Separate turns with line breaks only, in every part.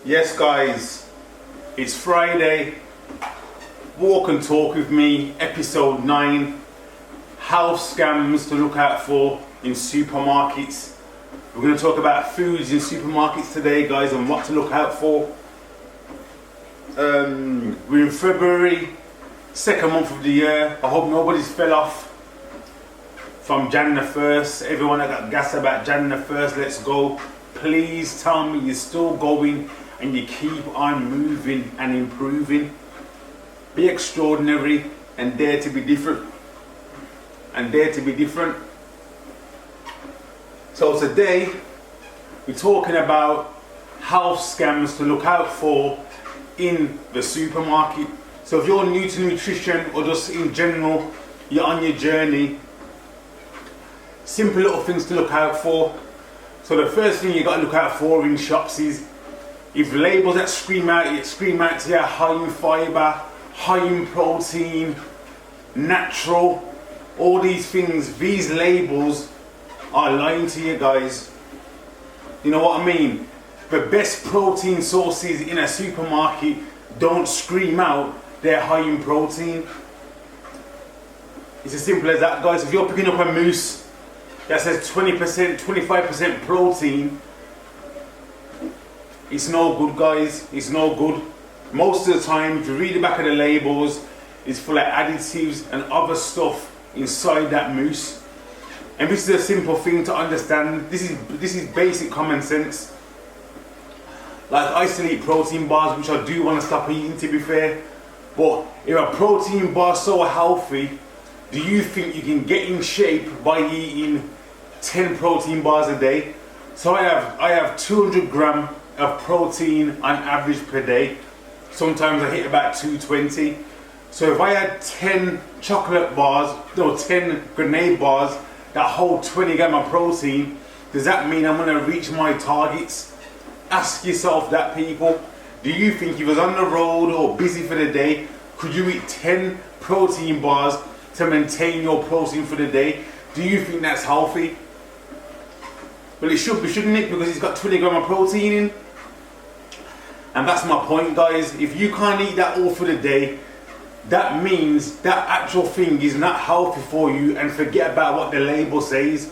Yes guys, it's Friday, walk and talk with me, episode 9, health scams to look out for in supermarkets. We're going to talk about foods in supermarkets today guys and what to look out for. We're in February, second month of the year. I hope nobody's fell off from Jan the 1st. Everyone that got gas about Jan the 1st, let's go. Please tell me you're still going and you keep on moving and improving. Be extraordinary and dare to be different. And dare to be different. So today, we're talking about health scams to look out for in the supermarket. So if you're new to nutrition or just in general, you're on your journey, simple little things to look out for. So the first thing you got to look out for in shops is if labels that scream out to you high in fibre, high in protein, natural, all these things, these labels are lying to you guys. You know what I mean? The best protein sources in a supermarket don't scream out they're high in protein. It's as simple as that guys. If you're picking up a mousse that says 20%, 25% protein, it's no good guys, it's no good. Most of the time, if you read the back of the labels, it's full of additives and other stuff inside that mousse. And this is a simple thing to understand. This is basic common sense. Like I still eat protein bars, which I do want to stop eating to be fair. But if a protein bar is so healthy, do you think you can get in shape by eating 10 protein bars a day? So I have 200 grams of protein on average per day. Sometimes I hit about 220. So if I had 10 chocolate bars, no 10 grenade bars that hold 20 grams of protein, does that mean I'm going to reach my targets? Ask yourself that, people. Do you think if you was on the road or busy for the day, could you eat 10 protein bars to maintain your protein for the day? Do you think that's healthy? Well, it should be, shouldn't it? Because it's got 20 grams of protein in. And that's my point, guys. If you can't eat that all for the day, that means that actual thing is not healthy for you, and forget about what the label says.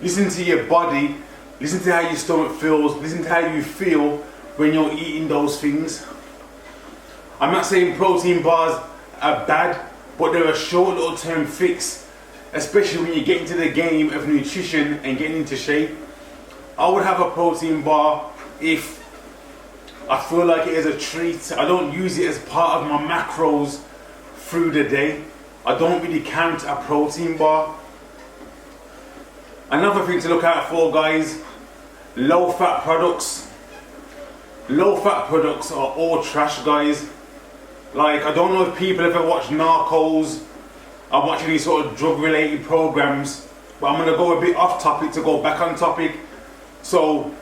Listen to your body, listen to how your stomach feels, listen to how you feel when you're eating those things. I'm not saying protein bars are bad, but they're a short little term fix, especially when you get into the game of nutrition and getting into shape. I would have a protein bar if I feel like it is a treat. I don't use it as part of my macros through the day. I don't really count a protein bar. Another thing to look out for, guys, low fat products. Low fat products are all trash, guys. Like, I don't know if people ever watch Narcos. I'm watching these sort of drug related programs, but I'm gonna go a bit off topic to go back on topic. So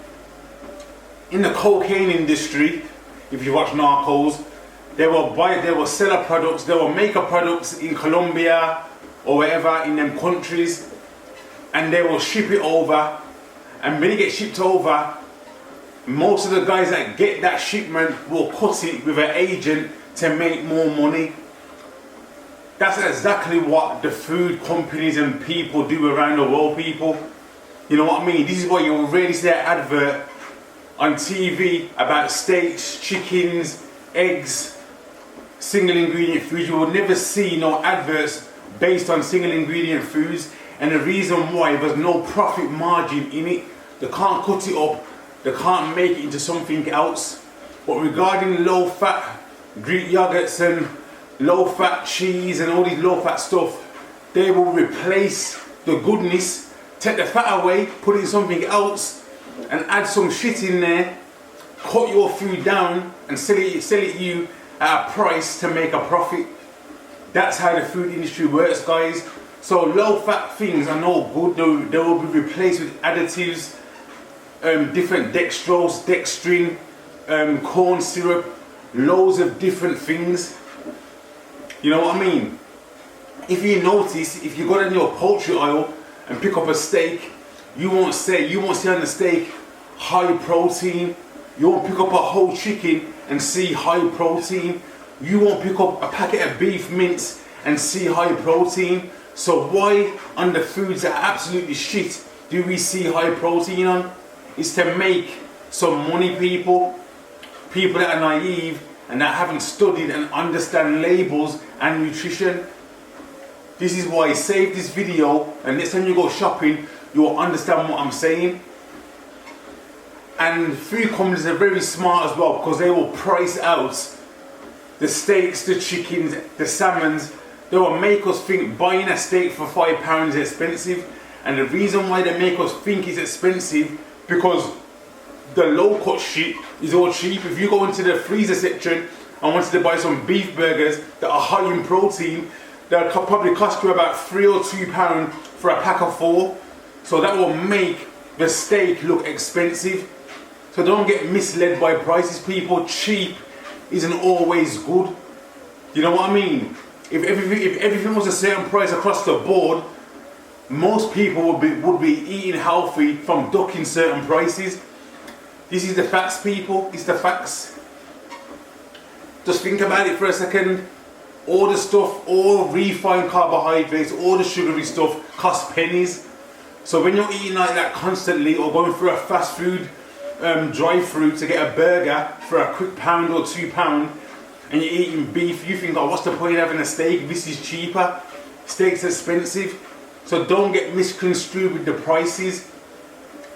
in the cocaine industry, if you watch Narcos, they will sell products, they will make products in Colombia or wherever in them countries, and they will ship it over. And when it gets shipped over, most of the guys that get that shipment will cut it with an agent to make more money. That's exactly what the food companies and people do around the world, people. You know what I mean? This is why you'll really see an advert on TV about steaks, chickens, eggs, single ingredient foods. You will never see no adverts based on single ingredient foods, and the reason why, there's no profit margin in it. They can't cut it up, they can't make it into something else. But regarding low fat Greek yogurts and low fat cheese and all these low fat stuff, they will replace the goodness, take the fat away, put it in something else, and add some shit in there, cut your food down and sell it you at a price to make a profit. That's how the food industry works, guys. So low fat things are no good. They will be replaced with additives, different dextrose, dextrin, corn syrup, loads of different things. You know what I mean? If you notice, if you go in your poultry aisle and pick up a steak, you won't see on the steak high protein. You won't pick up a whole chicken and see high protein. You won't pick up a packet of beef mince and see high protein. So why on the foods that are absolutely shit do we see high protein on? It's to make some money, people. People that are naive and that haven't studied and understand labels and nutrition. This is why save this video, and next time you go shopping, you'll understand what I'm saying. And food companies are very smart as well, because they will price out the steaks, the chickens, the salmons. They will make us think buying a steak for £5 is expensive. And the reason why they make us think it's expensive, because the low cut shit is all cheap. If you go into the freezer section and wanted to buy some beef burgers that are high in protein, they'll probably cost you about £3 or £2 for a pack of 4. So that will make the steak look expensive. So don't get misled by prices, people. Cheap isn't always good. You know what I mean? If everything was a certain price across the board, most people would be eating healthy from ducking certain prices. This is the facts, people. It's the facts. Just think about it for a second. All the stuff, all refined carbohydrates, all the sugary stuff costs pennies. So when you're eating like that constantly, or going through a fast food drive-through to get a burger for a quick £1 or £2, and you're eating beef, you think, oh, what's the point of having a steak? This is cheaper. Steak's expensive. So don't get misconstrued with the prices.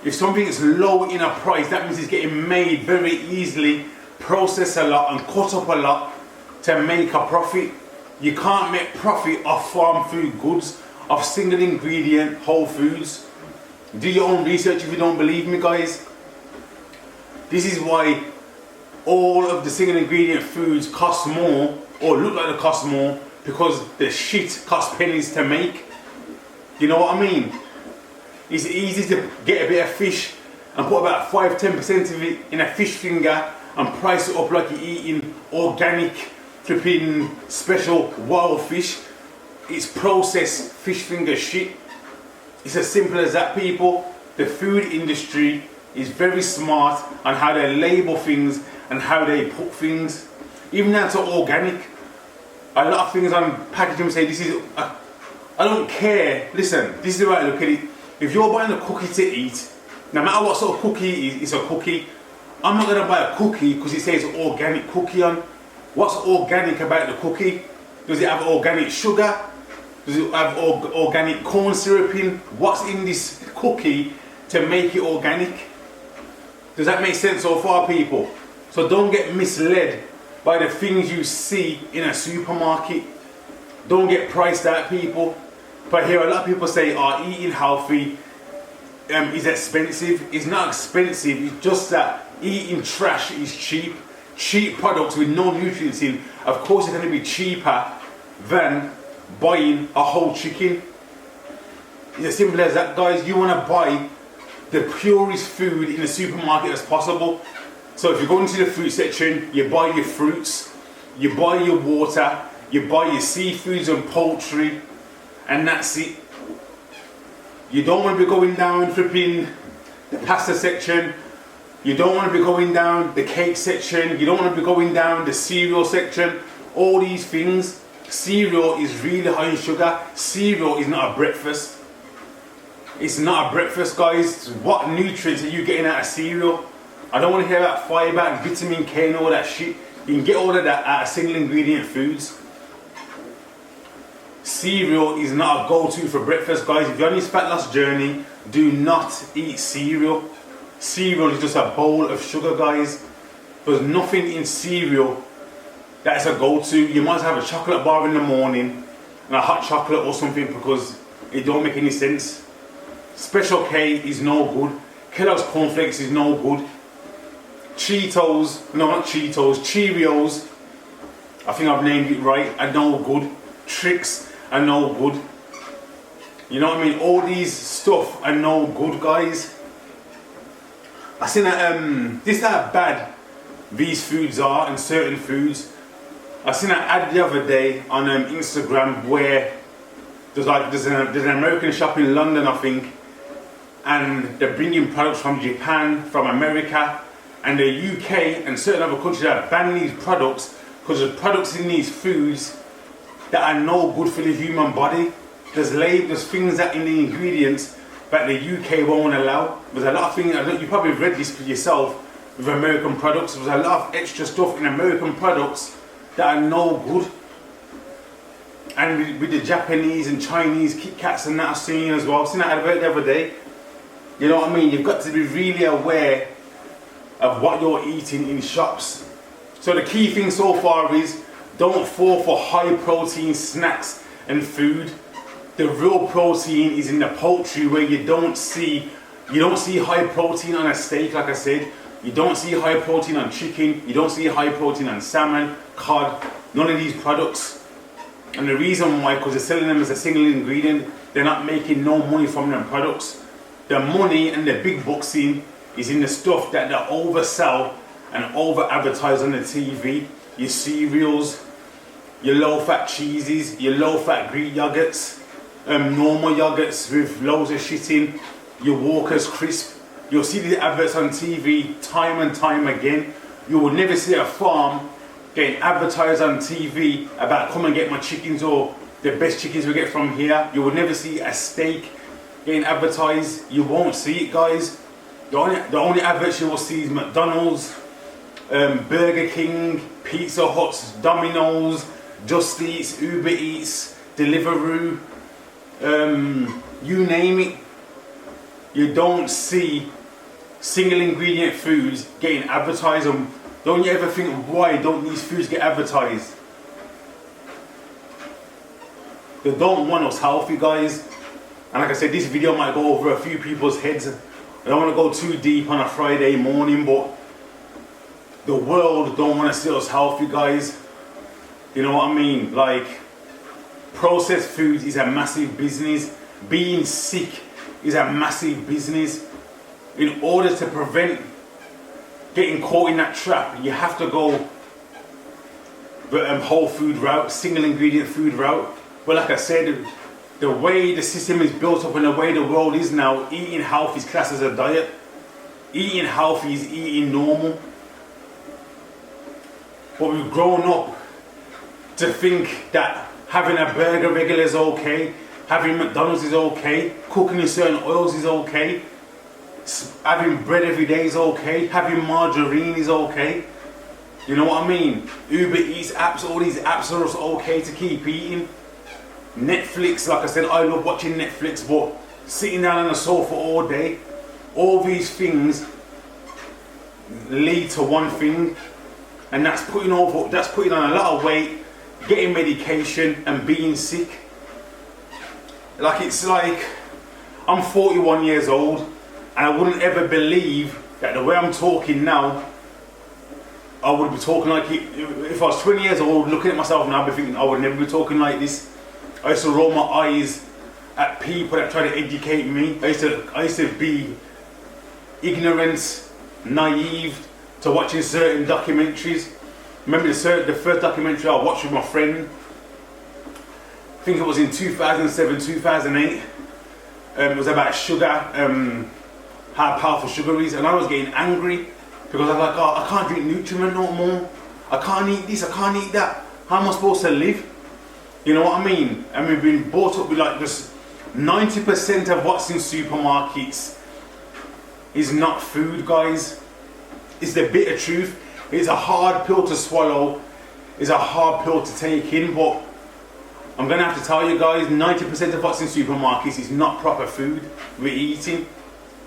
If something is low in a price, that means it's getting made very easily, processed a lot and cut up a lot to make a profit. You can't make profit off farm food goods, off single ingredient whole foods. Do your own research if you don't believe me, guys. This is why all of the single ingredient foods cost more, or look like they cost more, because the shit costs pennies to make. You know what I mean? It's easy to get a bit of fish and put about 5-10% of it in a fish finger and price it up like you're eating organic, flipping special wild fish. It's processed fish finger shit. It's as simple as that, people. The food industry is very smart on how they label things and how they put things. Even down to organic. A lot of things on packaging say this is... I don't care. Listen, this is the way I look at it. If you're buying a cookie to eat, no matter what sort of cookie it is, it's a cookie. I'm not going to buy a cookie because it says organic cookie on. What's organic about the cookie? Does it have organic sugar? Does it have organic corn syrup in? What's in this cookie to make it organic? Does that make sense so far, people? So don't get misled by the things you see in a supermarket. Don't get priced out, people. But here a lot of people say, eating healthy is expensive. It's not expensive, it's just that eating trash is cheap. Cheap products with no nutrients in, of course, it's going to be cheaper than buying a whole chicken. It's as simple as that, guys. You want to buy the purest food in the supermarket as possible. So if you go into the fruit section, you buy your fruits, you buy your water, you buy your seafoods and poultry, and that's it. You don't want to be going down flipping the pasta section. You don't want to be going down the cake section. You don't want to be going down the cereal section. All these things. Cereal is really high in sugar. Cereal is not a breakfast. It's not a breakfast, guys. What nutrients are you getting out of cereal? I don't want to hear about fiber and vitamin K and all that shit. You can get all of that out of single ingredient foods. Cereal is not a go-to for breakfast, guys. If you're on this fat loss journey, do not eat cereal. Cereal is just a bowl of sugar, guys. There's nothing in cereal that is a go-to. You might have a chocolate bar in the morning and a hot chocolate or something, because it don't make any sense. Special K is no good. Kellogg's cornflakes is no good. Cheetos, no, not Cheetos, Cheerios, I think I've named it right, are no good. Tricks are no good. You know what I mean? All these stuff are no good, guys. I seen that this is how bad these foods are, and certain foods. I seen an ad the other day on Instagram where there's an American shop in London, I think, and they're bringing products from Japan, from America, And the UK and certain other countries have banned these products because there's products in these foods that are no good for the human body. There's things that in the ingredients that the UK won't allow. There's a lot of things, you probably read this for yourself with American products. There's a lot of extra stuff in American products that are no good. And with the Japanese and Chinese Kit Kats and that I've seen as well. I've seen that advert the other day. You know what I mean? You've got to be really aware of what you're eating in shops. So the key thing so far is don't fall for high protein snacks and food. The real protein is in the poultry, where you don't see high protein on a steak, like I said. You don't see high protein on chicken. You don't see high protein on salmon, cod, none of these products. And the reason why, because they're selling them as a single ingredient, they're not making no money from them products. The money and the big bucks is in the stuff that they oversell and over advertise on the TV. Your cereals, your low fat cheeses, your low fat Greek yogurts, normal yogurts with loads of shit in, your Walker's crisp. You'll see the adverts on TV time and time again. You will never see a farm getting advertised on TV about come and get my chickens, or the best chickens we get from here. You will never see a steak getting advertised. You won't see it, guys. The only adverts you will see is McDonald's, Burger King, Pizza Hut, Domino's, Just Eats, Uber Eats, Deliveroo, you name it. You don't see single ingredient foods getting advertised. Don't you ever think, why don't these foods get advertised? They don't want us healthy, guys. And like I said, this video might go over a few people's heads. I don't want to go too deep on a Friday morning, but the world don't want to see us healthy, guys. You know what I mean? Like, processed foods is a massive business. Being sick is a massive business. In order to prevent getting caught in that trap, you have to go the whole food route, single ingredient food route. But like I said, the way the system is built up and the way the world is now, eating healthy is classed as a diet. Eating healthy is eating normal. But we've grown up to think that having a burger regular is okay, having McDonald's is okay, cooking in certain oils is okay, having bread every day is okay, having margarine is okay. You know what I mean? Uber Eats apps, all these apps are okay to keep eating. Netflix, like I said, I love watching Netflix, but sitting down on the sofa all day, all these things lead to one thing, and that's putting on a lot of weight, getting medication and being sick. It's like I'm 41 years old, and I wouldn't ever believe that the way I'm talking now, I would be talking like it. If I was 20 years old, looking at myself now, I'd be thinking I would never be talking like this. I used to roll my eyes at people that try to educate me. I used to be ignorant, naive to watching certain documentaries. Remember the first documentary I watched with my friend, I think it was in 2007, 2008. It was about sugar, how powerful sugar is, and I was getting angry because I was like, oh, I can't drink Nutriment no more. I can't eat this, I can't eat that. How am I supposed to live? You know what I mean? And we've been brought up with like this 90% of what's in supermarkets is not food, guys. It's the bitter truth. It's a hard pill to swallow. It's a hard pill to take in, but I'm gonna have to tell you guys, 90% of what's in supermarkets is not proper food we're eating.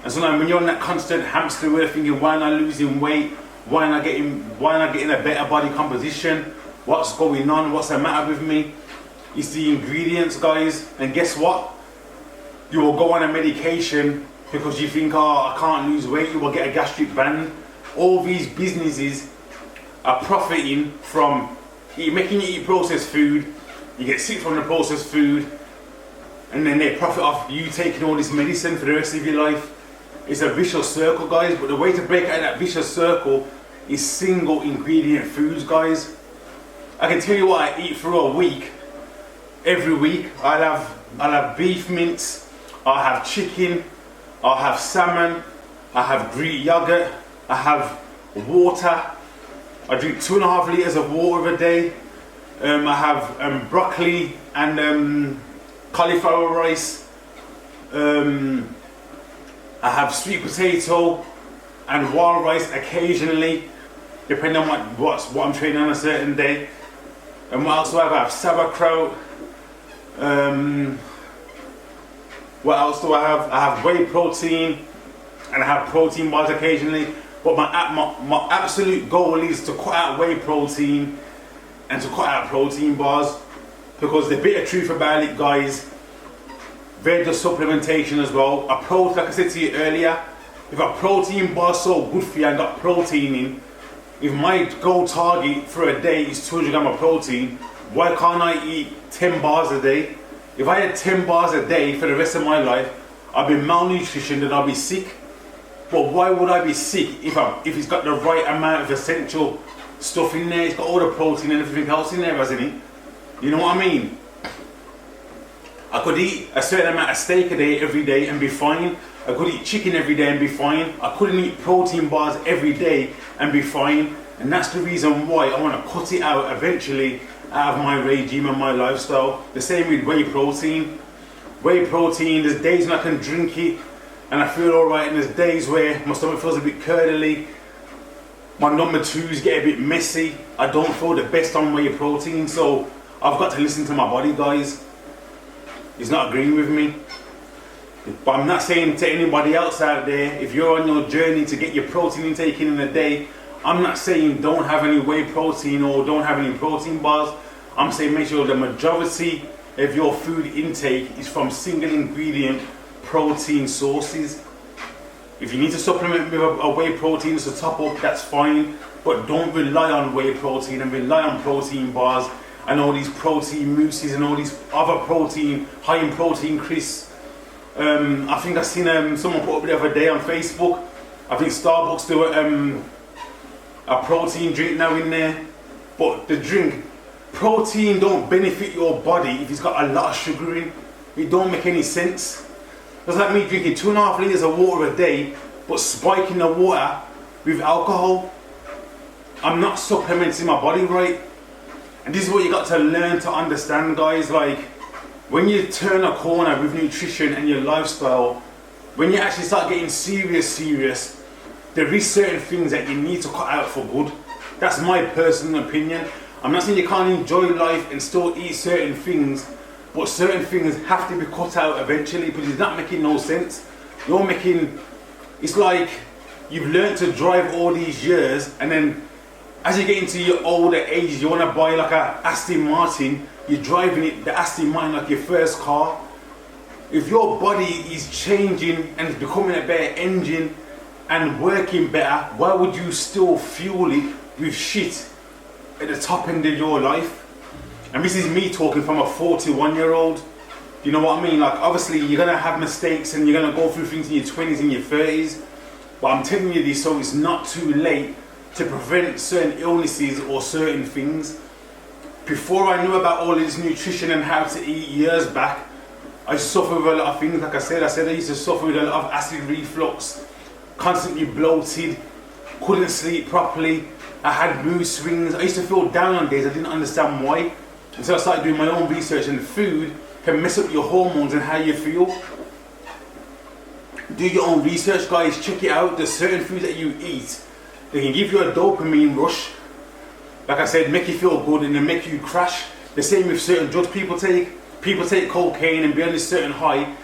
And sometimes when you're on that constant hamster wheel thinking, why am I losing weight? Why am I getting a better body composition? What's going on? What's the matter with me? It's the ingredients, guys. And guess what? You will go on a medication because you think, oh, I can't lose weight. You will get a gastric band. All these businesses are profiting from making you eat processed food. You get sick from the processed food, and then they profit off you taking all this medicine for the rest of your life. It's a vicious circle, guys. But the way to break out of that vicious circle is single ingredient foods, guys. I can tell you what I eat for a week. Every week I'll have beef mince, I'll have chicken, I'll have salmon, I have Greek yogurt, I have water. I drink 2.5 liters of water a day. I have broccoli and cauliflower rice. I have sweet potato and wild rice occasionally, depending on what I'm training on a certain day. And what else do I have? I have sauerkraut. What else do I have? I have whey protein and I have protein bars occasionally. But my absolute goal is to cut out whey protein and to cut out protein bars, because the bitter truth about it, guys, they're just supplementation as well. Like I said to you earlier, if a protein bar is so good for you and got protein in, if my goal target for a day is 200 grams of protein, why can't I eat 10 bars a day? If I had 10 bars a day for the rest of my life, I'd be malnutritioned and I'd be sick. But why would I be sick if it's got the right amount of essential stuff in there? It's got all the protein and everything else in there, hasn't it? You know what I mean? I could eat a certain amount of steak a day every day and be fine. I could eat chicken every day and be fine. I couldn't eat protein bars every day and be fine. And that's the reason why I want to cut it out eventually out of my regime and my lifestyle. The same with whey protein. Whey protein, there's days when I can drink it and I feel alright, and there's days where my stomach feels a bit curdly. My number twos get a bit messy. I don't feel the best on whey protein, so I've got to listen to my body, guys. It's not agreeing with me. But I'm not saying to anybody else out there, if you're on your journey to get your protein intake in a day, I'm not saying don't have any whey protein or don't have any protein bars. I'm saying make sure the majority of your food intake is from single ingredient protein sources. If you need to supplement with a whey protein to top up, that's fine. But don't rely on whey protein and rely on protein bars and all these protein mousses and all these other protein, high in protein crisps. I think I seen someone put up the other day on Facebook. I think Starbucks do a protein drink now in there. But the drink, protein don't benefit your body if it's got a lot of sugar in. It don't make any sense. It's like me drinking 2.5 liters of water a day, but spiking the water with alcohol. I'm not supplementing my body right. And this is what you got to learn to understand, guys. Like, when you turn a corner with nutrition and your lifestyle, when you actually start getting serious, there is certain things that you need to cut out for good. That's my personal opinion. I'm not saying you can't enjoy life and still eat certain things, but certain things have to be cut out eventually, because it's not making no sense. It's like you've learned to drive all these years, and then as you get into your older age, you want to buy like a Aston Martin. You're driving the Aston Martin like your first car. If your body is changing and it's becoming a better engine and working better, why would you still fuel it with shit at the top end of your life? And this is me talking from a 41-year-old. You know what I mean? Like, obviously you're gonna have mistakes and you're gonna go through things in your 20s and your 30s. But I'm telling you this so it's not too late to prevent certain illnesses or certain things. Before I knew about all this nutrition and how to eat years back, I suffered with a lot of things. Like I said I used to suffer with a lot of acid reflux, constantly bloated, couldn't sleep properly. I had mood swings. I used to feel down on days I didn't understand why. Until I started doing my own research, and food can mess up your hormones and how you feel. Do your own research, guys. Check it out. There's certain foods that you eat, they can give you a dopamine rush. Like I said, make you feel good and then make you crash. The same with certain drugs people take. People take cocaine and be on this certain high.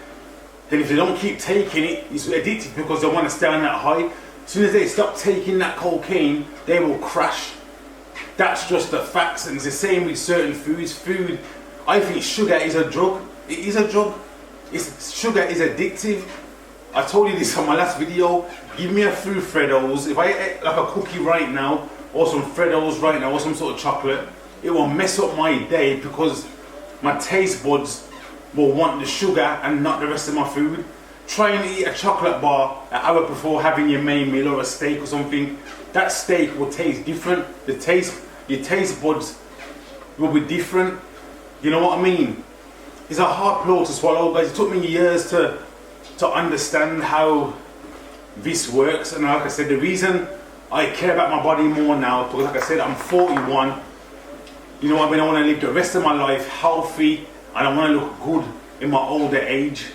Then if they don't keep taking it, it's addictive because they want to stay on that high. As soon as they stop taking that cocaine, they will crash. That's just the facts, and it's the same with certain foods. Food, I think sugar is a drug. It is a drug. Sugar is addictive. I told you this on my last video. Give me a few Freddos. If I ate like a cookie right now, or some Freddos right now, or some sort of chocolate, it will mess up my day because my taste buds will want the sugar and not the rest of my food. Try and eat a chocolate bar an hour before having your main meal or a steak or something. That steak will taste different. Your taste buds will be different. You know what I mean? It's a hard pill to swallow, guys. It took me years to understand how this works. And like I said, the reason I care about my body more now because, like I said, I'm 41. You know what I mean? I want to live the rest of my life healthy, and I want to look good in my older age.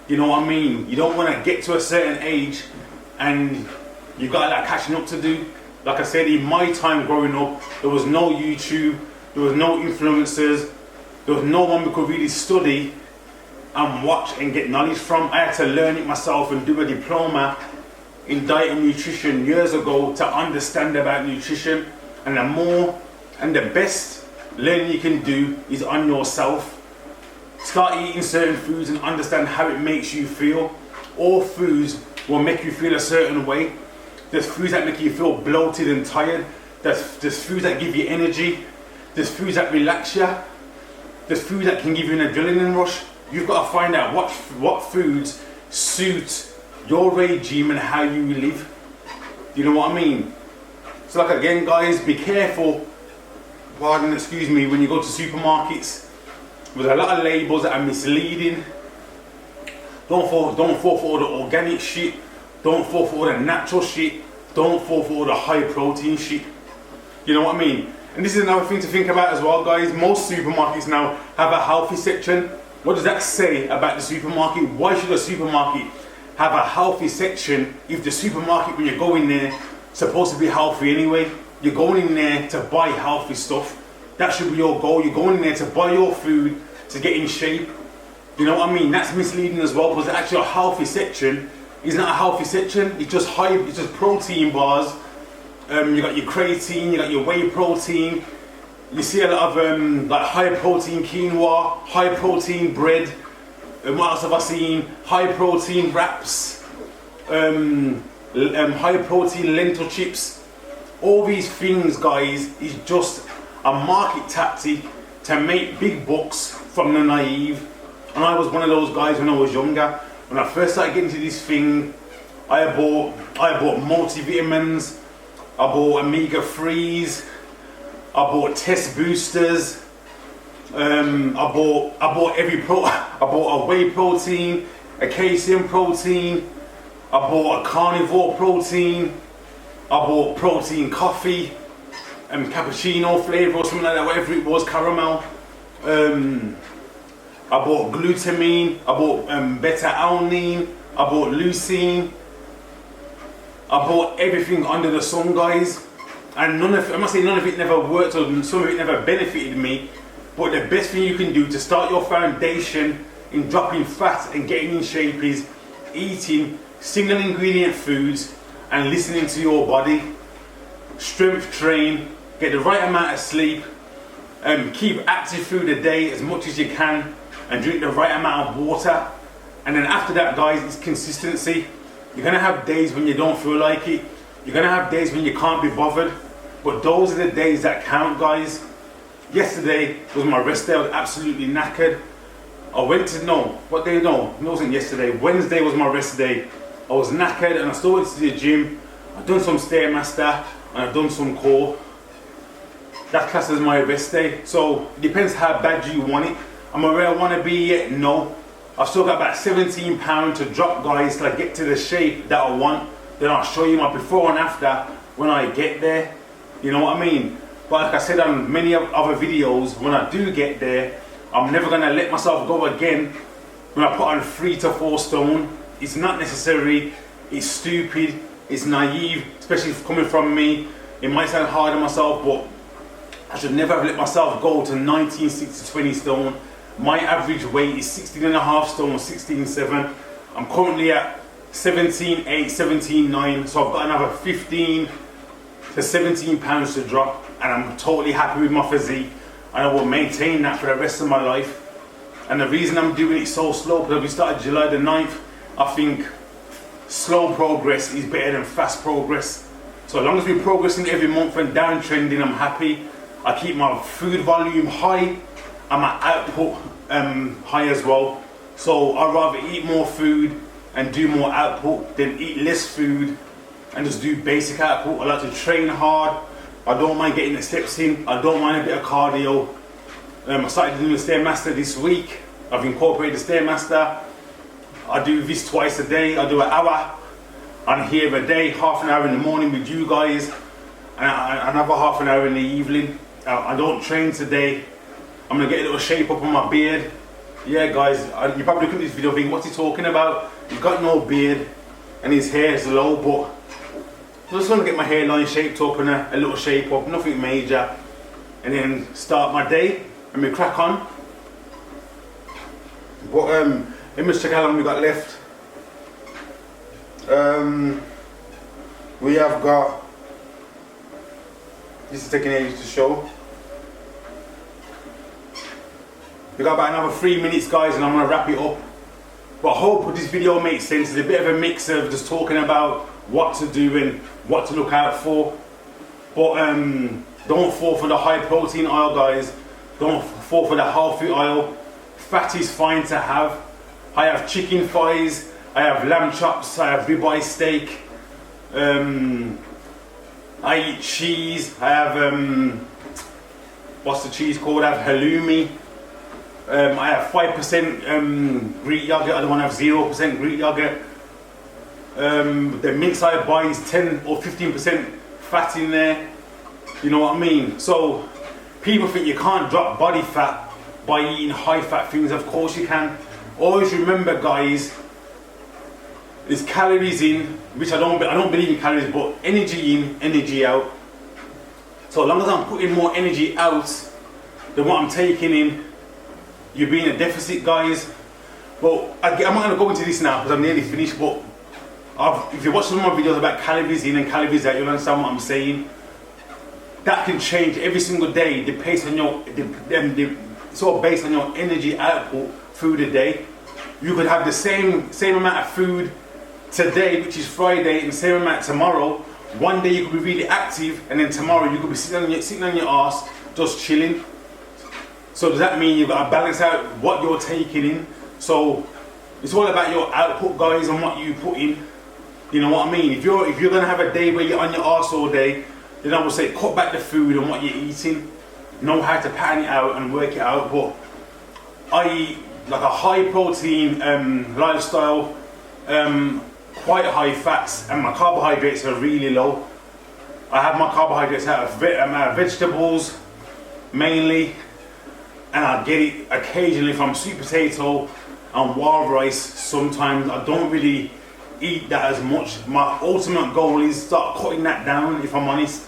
You know what I mean? You don't want to get to a certain age and you got like catching up to do. Like I said, in my time growing up, there was no YouTube, there was no influencers, there was no one we could really study and watch and get knowledge from. I had to learn it myself and do a diploma in diet and nutrition years ago to understand about nutrition. And the more and the best learning you can do is on yourself. Start eating certain foods and understand how it makes you feel. All foods will make you feel a certain way. There's foods that make you feel bloated and tired. There's foods that give you energy. There's foods that relax you. There's foods that can give you an adrenaline rush. You've got to find out what foods suit your regime and how you live. You know what I mean? So like again guys, be careful, excuse me, when you go to supermarkets. There's a lot of labels that are misleading. Don't fall for all the organic shit. Don't fall for all the natural shit. Don't fall for all the high protein shit. You know what I mean? And this is another thing to think about as well, guys. Most supermarkets now have a healthy section. What does that say about the supermarket? Why should a supermarket have a healthy section if the supermarket, when you go in there, is supposed to be healthy anyway? You're going in there to buy healthy stuff. That should be your goal. You're going in there to buy your food, to get in shape. You know what I mean? That's misleading as well, because actually a healthy section is not a healthy section. It's just protein bars. You got your creatine, you got your whey protein. You see a lot of like high protein quinoa, high protein bread. What else have I seen? High protein wraps, high protein lentil chips. All these things, guys, is just a market tactic to make big bucks from the naive. And I was one of those guys when I was younger. When I first started getting into this thing, I bought multivitamins, I bought omega-3s, I bought test boosters, I bought a whey protein, a casein protein, I bought a carnivore protein, I bought protein coffee, cappuccino flavor or something like that, whatever it was, caramel. I bought glutamine, I bought beta-alanine, I bought leucine. I bought everything under the sun, guys. And I'm not saying none of it never worked or some of it never benefited me, but the best thing you can do to start your foundation in dropping fat and getting in shape is eating single ingredient foods and listening to your body. Strength train, get the right amount of sleep, keep active through the day as much as you can, and drink the right amount of water. And then after that, guys, it's consistency. You're gonna have days when you don't feel like it. You're gonna have days when you can't be bothered. But those are the days that count, guys. Yesterday was my rest day. I was absolutely knackered. I went to, what day? No, it wasn't yesterday. Wednesday was my rest day. I was knackered and I still went to the gym. I've done some Stairmaster and I've done some core. That class is my rest day. So it depends how bad you want it. Am I where I want to be yet? No. I've still got about 17 pounds to drop, guys, till I get to the shape that I want. Then I'll show you my before and after when I get there. You know what I mean? But like I said on many other videos, when I do get there, I'm never going to let myself go again when I put on 3 to 4 stone. It's not necessary. It's stupid. It's naive, especially coming from me. It might sound hard on myself, but I should never have let myself go to 19, 6 to 20 stone. My average weight is 16.5 stone, 16.7. I'm currently at 17.8, 17.9. So I've got another 15 to 17 pounds to drop. And I'm totally happy with my physique. And I will maintain that for the rest of my life. And the reason I'm doing it so slow, because we started July the 9th, I think slow progress is better than fast progress. So as long as we're progressing every month and downtrending, I'm happy. I keep my food volume high and my output high as well. So I'd rather eat more food and do more output than eat less food and just do basic output. I like to train hard. I don't mind getting the steps in. I don't mind a bit of cardio. I started doing the Stairmaster this week. I've incorporated the Stairmaster. I do this twice a day. I do an hour I'm here a day, half an hour in the morning with you guys, and another half an hour in the evening. I don't train today. I'm gonna get a little shape up on my beard. Yeah guys, you probably look at this video thinking, what's he talking about? He's got no beard and his hair is low, but I just want to get my hairline shaped up and a little shape up, nothing major, and then start my day and we crack on. But let me just check how long we got left. We have got, this is taking ages to show. We got about another 3 minutes guys and I'm going to wrap it up. But I hope this video makes sense. It's a bit of a mix of just talking about what to do and what to look out for. But don't fall for the high protein aisle guys. Don't fall for the healthy aisle. Fat is fine to have. I have chicken thighs, I have lamb chops, I have ribeye steak. I eat cheese, I have, what's the cheese called? I have halloumi. I have 5% Greek yogurt, I don't want to have 0% Greek yogurt. The mince I buy is 10 or 15% fat in there. You know what I mean? So people think you can't drop body fat by eating high fat things. Of course you can. Always remember guys, there's calories in, which I don't believe in calories, but energy in, energy out. So as long as I'm putting more energy out than what I'm taking in, you're being a deficit guys. But I'm not going to go into this now because I'm nearly finished, but if you watch some of my videos about calories in and calories out, you'll understand what I'm saying. That can change every single day based on your, sort of based on your energy output through the day. You could have the same amount of food today, which is Friday, and the same amount tomorrow. One day you could be really active, and then tomorrow you could be sitting on your ass just chilling. So does that mean you've got to balance out what you're taking in? So it's all about your output guys and what you put in. You know what I mean? If you're gonna have a day where you're on your ass all day, then I would say cut back the food and what you're eating. Know how to pattern it out and work it out. But I eat like a high protein lifestyle, quite high fats, and my carbohydrates are really low. I have my carbohydrates out of vegetables mainly, and I get it occasionally from sweet potato and wild rice. Sometimes I don't really eat that as much. My ultimate goal is start cutting that down, if I'm honest.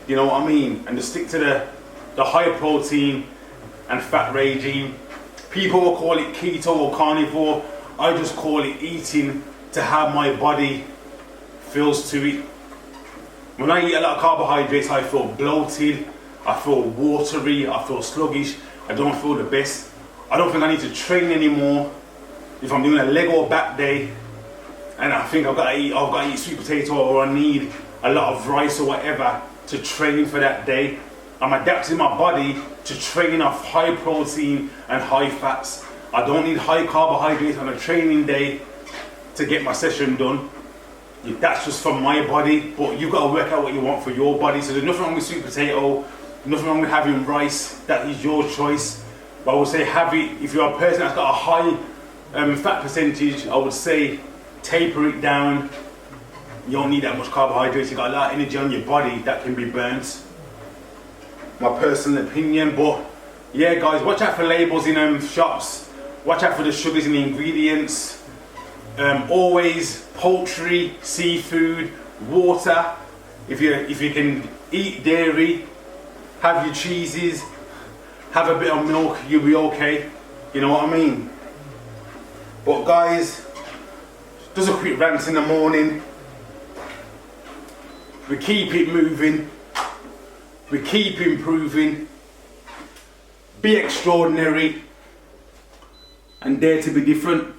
You know what I mean? And to stick to the high protein and fat regime. People will call it keto or carnivore. I just call it eating to how my body feels to it. When I eat a lot of carbohydrates, I feel bloated, I feel watery, I feel sluggish, I don't feel the best. I don't think I need to train anymore if I'm doing a leg or back day and I think I've got to eat sweet potato, or I need a lot of rice or whatever to train for that day. I'm adapting my body to train off high protein and high fats. I don't need high carbohydrates on a training day to get my session done. That's just for my body, but you've got to work out what you want for your body. So there's nothing wrong with sweet potato, nothing wrong with having rice. That is your choice. But I would say have it, if you're a person that's got a high fat percentage, I would say taper it down. You don't need that much carbohydrates. You've got a lot of energy on your body that can be burnt. My personal opinion. But yeah guys, watch out for labels in shops. Watch out for the sugars in the ingredients. Always poultry, seafood, water. If you can eat dairy, have your cheeses, have a bit of milk, you'll be okay. You know what I mean? But guys, just a quick rant in the morning. We keep it moving. We keep improving. Be extraordinary and dare to be different.